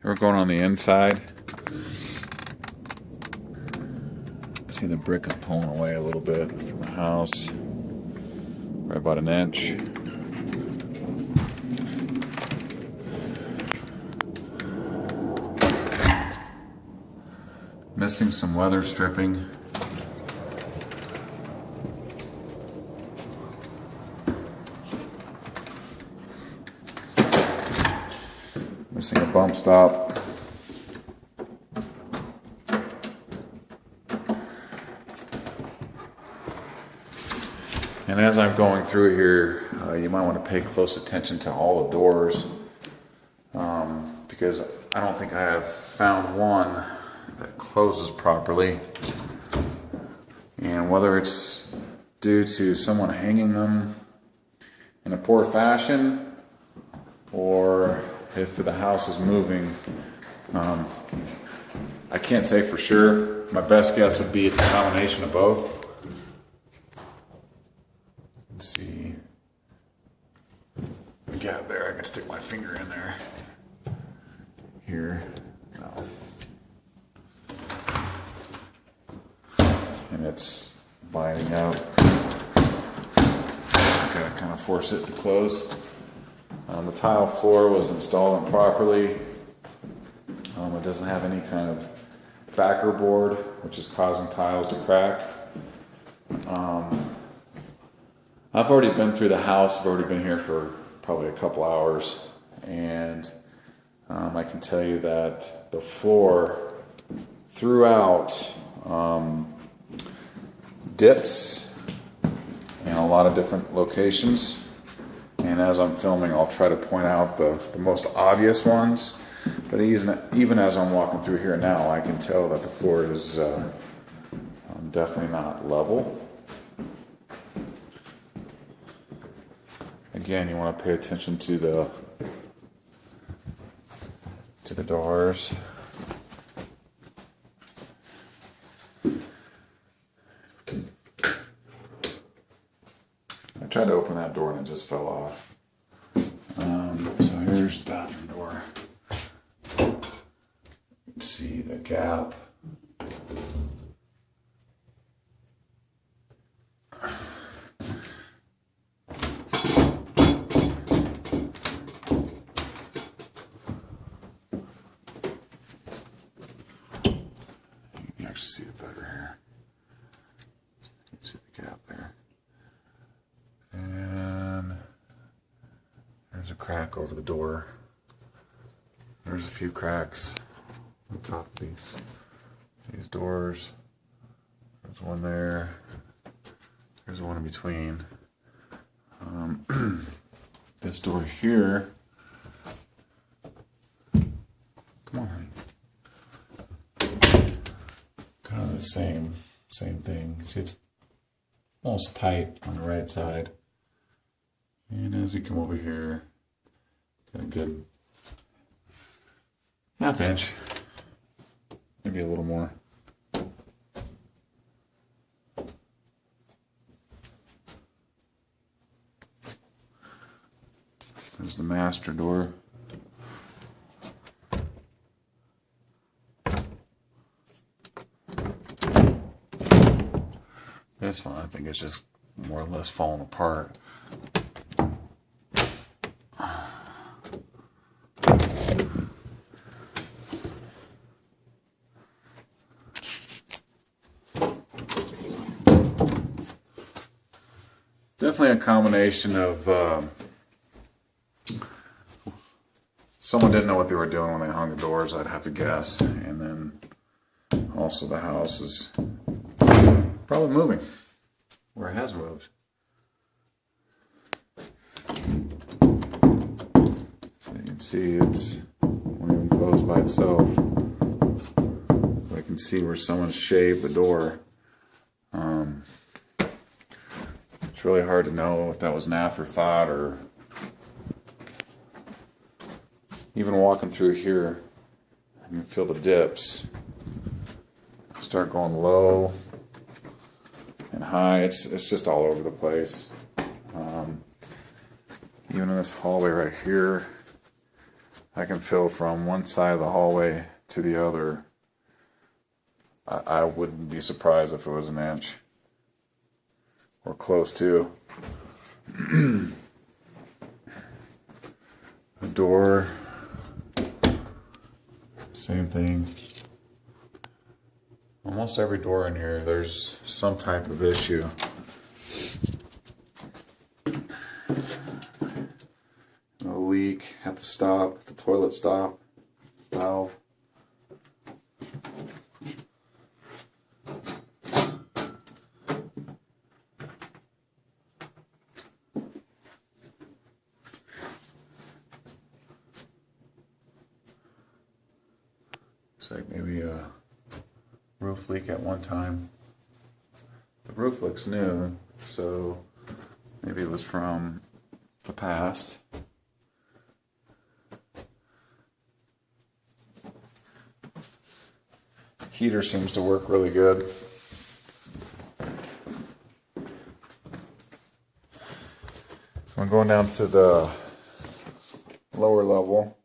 We're going on the inside. See the brick is pulling away a little bit from the house, right about an inch. Missing some weather stripping. Missing a bump stop. And as I'm going through here, you might want to pay close attention to all the doors, because I don't think I have found one that closes properly. And whether it's due to someone hanging them in a poor fashion, or if the house is moving, I can't say for sure. My best guess would be it's a combination of both. Let's see the gap there. I can stick my finger in there. Here, no. And it's binding out. Gotta kind of force it to close. The tile floor was installed improperly. It doesn't have any kind of backer board, which is causing tiles to crack. I've already been through the house. I've already been here for probably a couple hours, and I can tell you that the floor throughout dips in a lot of different locations. And as I'm filming, I'll try to point out the most obvious ones. But even as I'm walking through here now, I can tell that the floor is definitely not level. Again, you want to pay attention to the doors. I tried to open that door and it just fell off. So here's the bathroom door. You can see the gap. You can actually see it better here. You can see the gap there. And there's a crack over the door. There's a few cracks on top of these doors. There's one there. There's one in between. This door here. Come on. Kind of the same thing. See, it's almost tight on the right side. And as you come over here, got a good half inch, maybe a little more. There's the master door. This one, I think, is just more or less falling apart. Definitely a combination of someone didn't know what they were doing when they hung the doors, I'd have to guess, and then also the house is probably moving, or it has moved. So you can see it's won't even close by itself. I can see where someone shaved the door. It's really hard to know if that was an afterthought, or even walking through here, I can feel the dips start going low and high. It's just all over the place. Even in this hallway right here, I can fill from one side of the hallway to the other. I wouldn't be surprised if it was an inch or close to. The door, same thing. Almost every door in here, there's some type of issue. A leak at the stop, the toilet stop valve. Looks like maybe a roof leak at one time. The roof looks new, so maybe it was from the past. Heater seems to work really good. I'm going down to the lower level.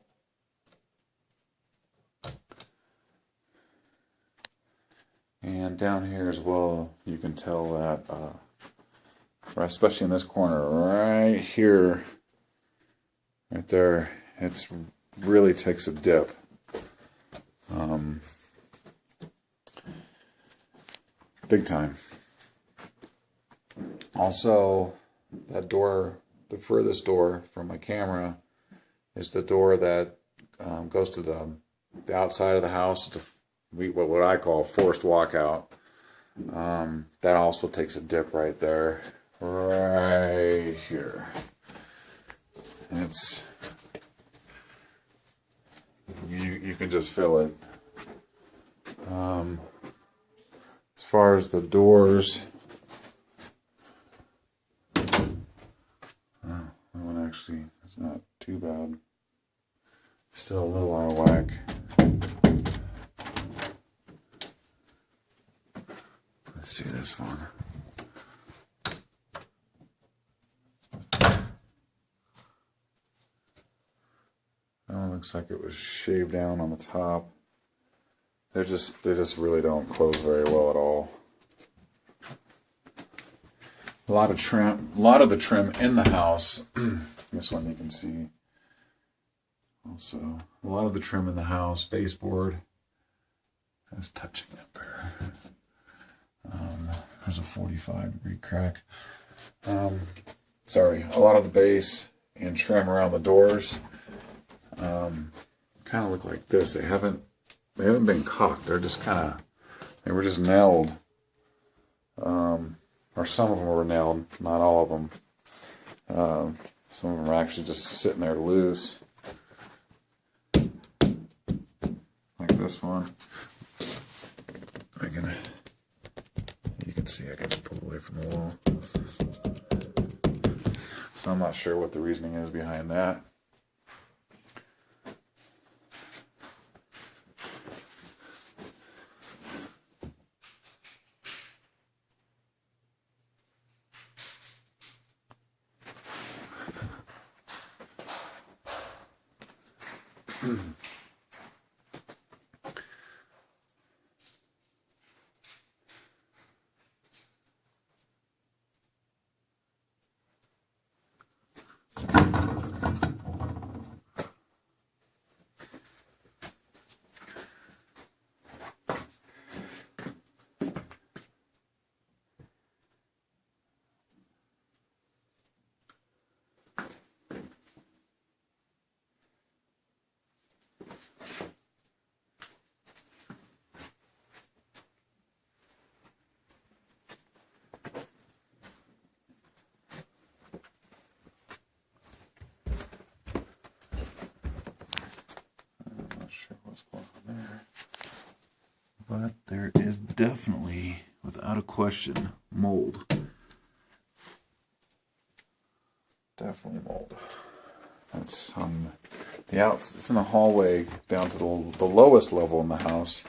And down here as well, you can tell that, especially in this corner, right here, right there, it's really takes a dip. Big time. Also, that door, the furthest door from my camera, is the door that goes to the outside of the house. It's what I call a forced walkout. That also takes a dip right there, right here. And it's you can just feel it. As far as the doors, that one actually is not too bad. Still a little out of whack. Let's see this one. That one looks like it was shaved down on the top. They just really don't close very well at all. A lot of the trim in the house. This one you can see. Also, a lot of the trim in the house, baseboard, is touching up there. There's a 45-degree crack. Sorry, a lot of the base and trim around the doors kind of look like this. They haven't been caulked. They're just they were just nailed. Or some of them were nailed, not all of them. Some of them are actually just sitting there loose. Like this one. You can see I can just pull away from the wall. So I'm not sure what the reasoning is behind that. But there is definitely, without a question, mold. Definitely mold. That's on the it's in the hallway down to the lowest level in the house,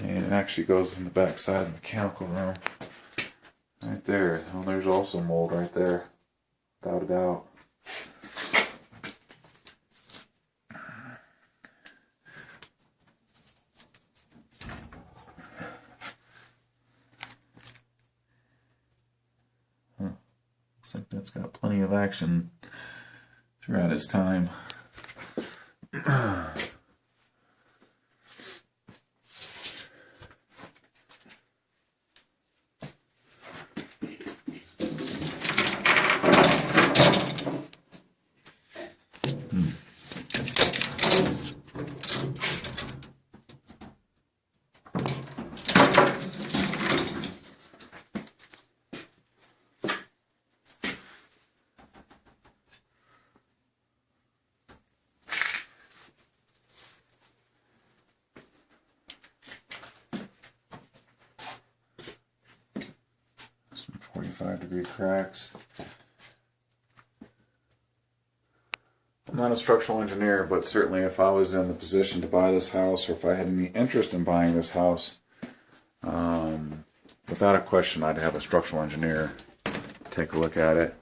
and it actually goes in the back side of the mechanical room. Right there. Well, there's also mold right there, without a doubt. that's got plenty of action throughout its time. Some 45-degree cracks. I'm not a structural engineer, but certainly if I was in the position to buy this house, or if I had any interest in buying this house, without a question, I'd have a structural engineer take a look at it.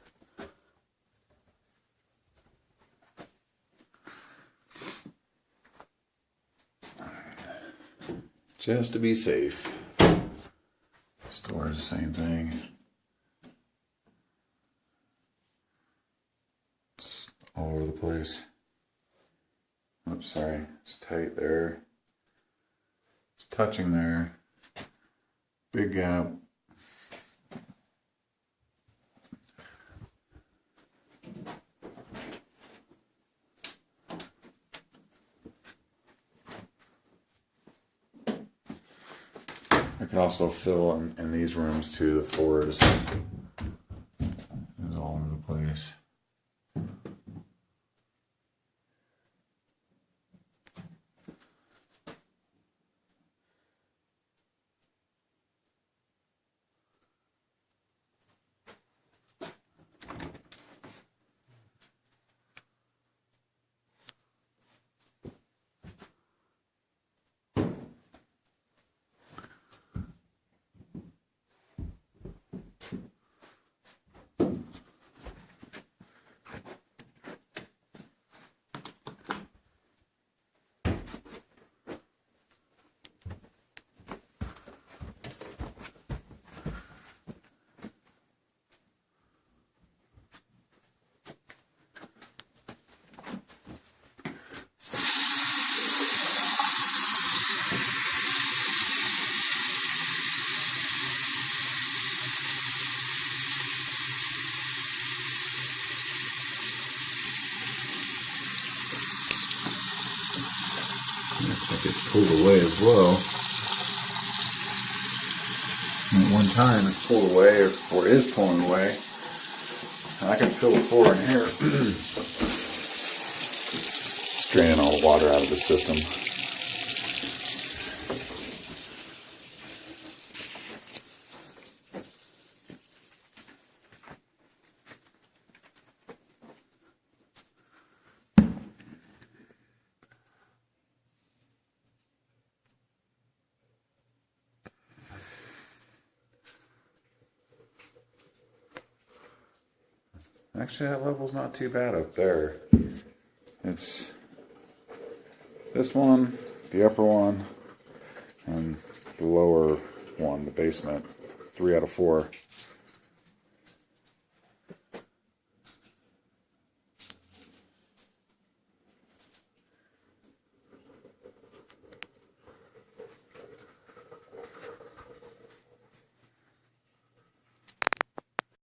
Just to be safe. This door is the same thing. It's all over the place. Oops, sorry. It's tight there. It's touching there. Big gap. I could also fill in these rooms too. The floor is all over the place. Looks like it's pulled away as well. At one time it's pulled away or is pulling away. And I can feel the floor in here. It's draining all the water out of the system. Actually, that level's not too bad up there. It's this one, the upper one, and the lower one, the basement. 3 out of 4.